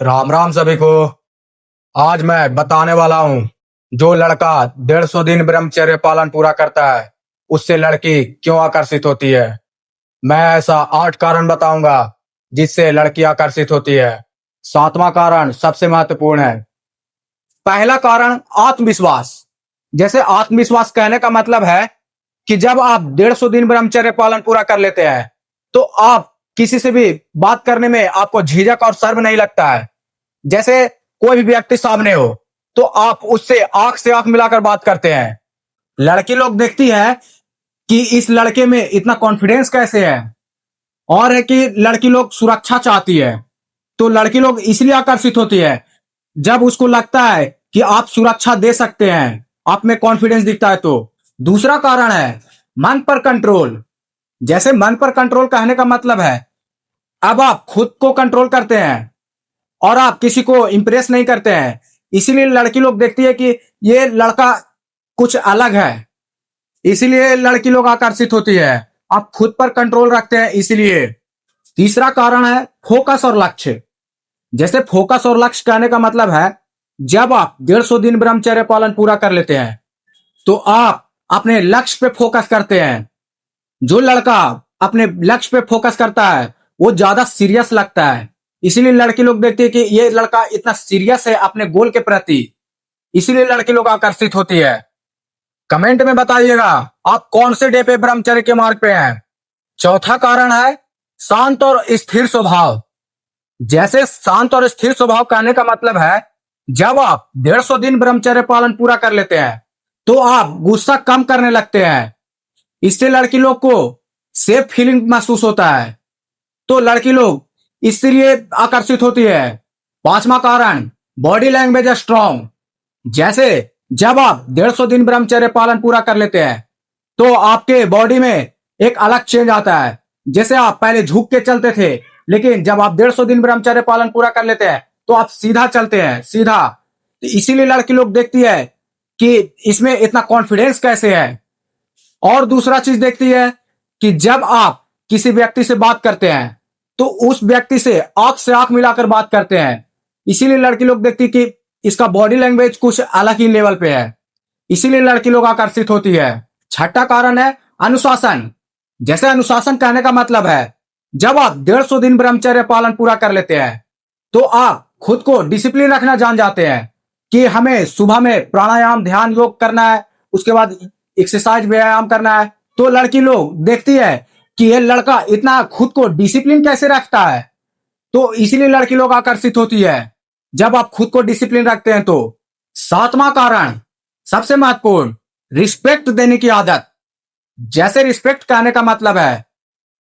राम राम सभी को। आज मैं बताने वाला हूँ, जो लड़का 150 दिन ब्रह्मचर्य पालन पूरा करता है उससे लड़की क्यों आकर्षित होती है। मैं ऐसा 8 कारण बताऊंगा जिससे लड़की आकर्षित होती है। 7वां कारण सबसे महत्वपूर्ण है। पहला कारण आत्मविश्वास। जैसे आत्मविश्वास कहने का मतलब है कि जब आप 150 दिन ब्रह्मचर्य पालन पूरा कर लेते हैं तो आप किसी से भी बात करने में आपको झिझक और शर्म नहीं लगता है। जैसे कोई भी व्यक्ति सामने हो तो आप उससे आंख से आंख मिलाकर बात करते हैं। लड़की लोग देखती है कि इस लड़के में इतना कॉन्फिडेंस कैसे है। और है कि लड़की लोग सुरक्षा चाहती है, तो लड़की लोग इसलिए आकर्षित होती है जब उसको लगता है कि आप सुरक्षा दे सकते हैं, आप में कॉन्फिडेंस दिखता है। तो दूसरा कारण है मन पर कंट्रोल। जैसे मन पर कंट्रोल कहने का मतलब है अब आप खुद को कंट्रोल करते हैं और आप किसी को इंप्रेस नहीं करते हैं। इसीलिए लड़की लोग देखती है कि ये लड़का कुछ अलग है, इसीलिए लड़की लोग आकर्षित होती है। आप खुद पर कंट्रोल रखते हैं इसलिए। तीसरा कारण है फोकस और लक्ष्य। जैसे फोकस और लक्ष्य कहने का मतलब है जब आप 150 दिन ब्रह्मचर्य पालन पूरा कर लेते हैं तो आप अपने लक्ष्य पे फोकस करते हैं। जो लड़का अपने लक्ष्य पे फोकस करता है वो ज्यादा सीरियस लगता है। इसीलिए लड़की लोग देखती है कि ये लड़का इतना सीरियस है अपने गोल के प्रति, इसीलिए लड़की लोग आकर्षित होती है। कमेंट में बताइएगा आप कौन से डे पे ब्रह्मचर्य के मार्ग पे हैं। चौथा कारण है शांत और स्थिर स्वभाव। जैसे शांत और स्थिर स्वभाव कहने का मतलब है जब आप 150 दिन ब्रह्मचर्य पालन पूरा कर लेते हैं तो आप गुस्सा कम करने लगते हैं। इससे लड़की लोग को सेफ फीलिंग महसूस होता है, तो लड़की लोग इसलिए आकर्षित होती है। पांचवा कारण बॉडी लैंग्वेज स्ट्रॉन्ग। जैसे जब आप 150 दिन ब्रह्मचर्य पालन पूरा कर लेते हैं तो आपके बॉडी में एक अलग चेंज आता है। जैसे आप पहले झुक के चलते थे, लेकिन जब आप 150 दिन ब्रह्मचर्य पालन पूरा कर लेते हैं तो आप सीधा चलते हैं, सीधा। तो इसीलिए लड़की लोग देखती है कि इसमें इतना कॉन्फिडेंस कैसे है। और दूसरा चीज देखती है कि जब आप किसी व्यक्ति से बात करते हैं तो उस व्यक्ति से आंख मिलाकर बात करते हैं। इसीलिए लड़की लोग देखती है कि इसका बॉडी लैंग्वेज कुछ अलग ही लेवल पे है, इसीलिए लड़की लोग आकर्षित होती है। छठा कारण है अनुशासन। जैसे अनुशासन कहने का मतलब है जब आप 150 दिन ब्रह्मचर्य पालन पूरा कर लेते हैं तो आप खुद को डिसिप्लिन रखना जान जाते हैं कि हमें सुबह में प्राणायाम ध्यान योग करना है, उसके बाद एक्सरसाइज व्यायाम करना है। तो लड़की लोग देखती है कि ये लड़का इतना खुद को डिसिप्लिन कैसे रखता है, तो इसीलिए लड़की लोग आकर्षित होती है जब आप खुद को डिसिप्लिन रखते हैं। तो सातवां कारण सबसे महत्वपूर्ण रिस्पेक्ट देने की आदत। जैसे रिस्पेक्ट कहने का मतलब है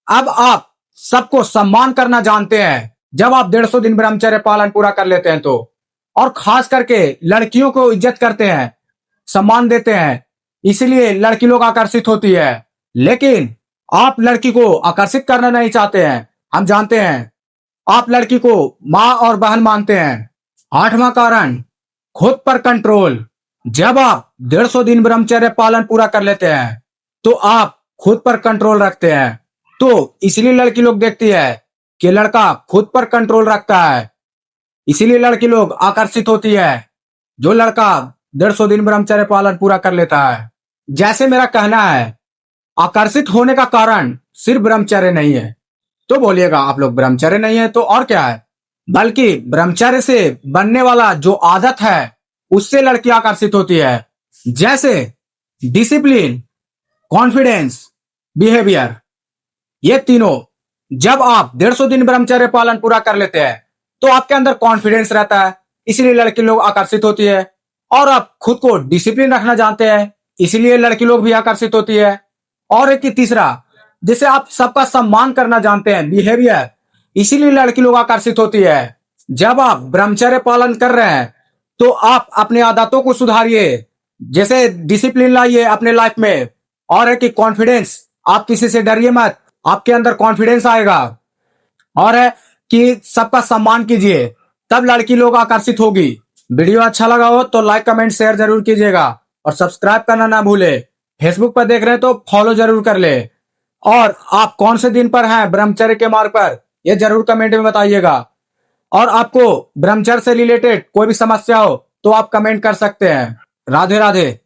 अब आप सबको सम्मान करना जानते हैं जब आप 150 दिन ब्रह्मचर्य पालन पूरा कर लेते हैं तो। और खास करके लड़कियों को इज्जत करते हैं, सम्मान देते हैं, इसीलिए लड़की लोग आकर्षित होती है। लेकिन आप लड़की को आकर्षित करना नहीं चाहते हैं, हम जानते हैं। आप लड़की को माँ और बहन मानते हैं। आठवां कारण खुद पर कंट्रोल। जब आप 150 दिन ब्रह्मचर्य पालन पूरा कर लेते हैं तो आप खुद पर कंट्रोल रखते हैं। तो इसलिए लड़की लोग देखती है कि लड़का खुद पर कंट्रोल रखता है, इसीलिए लड़की लोग आकर्षित होती है। जो लड़का 150 दिन ब्रह्मचर्य पालन पूरा कर लेता है। जैसे मेरा कहना है आकर्षित होने का कारण सिर्फ ब्रह्मचर्य नहीं है। तो बोलिएगा आप लोग ब्रह्मचर्य नहीं है तो और क्या है, बल्कि ब्रह्मचर्य से बनने वाला जो आदत है उससे लड़की आकर्षित होती है। जैसे डिसिप्लिन, कॉन्फिडेंस, बिहेवियर, ये तीनों। जब आप 150 दिन ब्रह्मचर्य पालन पूरा कर लेते हैं तो आपके अंदर कॉन्फिडेंस रहता है, इसलिए लड़की लोग आकर्षित होती है। और आप खुद को डिसिप्लिन रखना जानते हैं, इसलिए लड़की लोग भी आकर्षित होती है। और एक तीसरा, जैसे आप सबका सम्मान करना जानते हैं, बिहेवियर, इसीलिए लड़की लोग आकर्षित होती है। जब आप ब्रह्मचर्य पालन कर रहे हैं तो आप अपने आदतों को सुधारिए, जैसे डिसिप्लिन लाइए अपने लाइफ में। और है कि कॉन्फिडेंस, आप किसी से डरिए मत, आपके अंदर कॉन्फिडेंस आएगा। और है कि सबका सम्मान कीजिए, तब लड़की लोग आकर्षित होगी। वीडियो अच्छा लगा हो तो लाइक कमेंट शेयर जरूर कीजिएगा और सब्सक्राइब करना ना भूले। फेसबुक पर देख रहे हैं तो फॉलो जरूर कर ले। और आप कौन से दिन पर हैं ब्रह्मचर्य के मार्ग पर, ये जरूर कमेंट में बताइएगा। और आपको ब्रह्मचर्य से रिलेटेड कोई भी समस्या हो तो आप कमेंट कर सकते हैं। राधे राधे।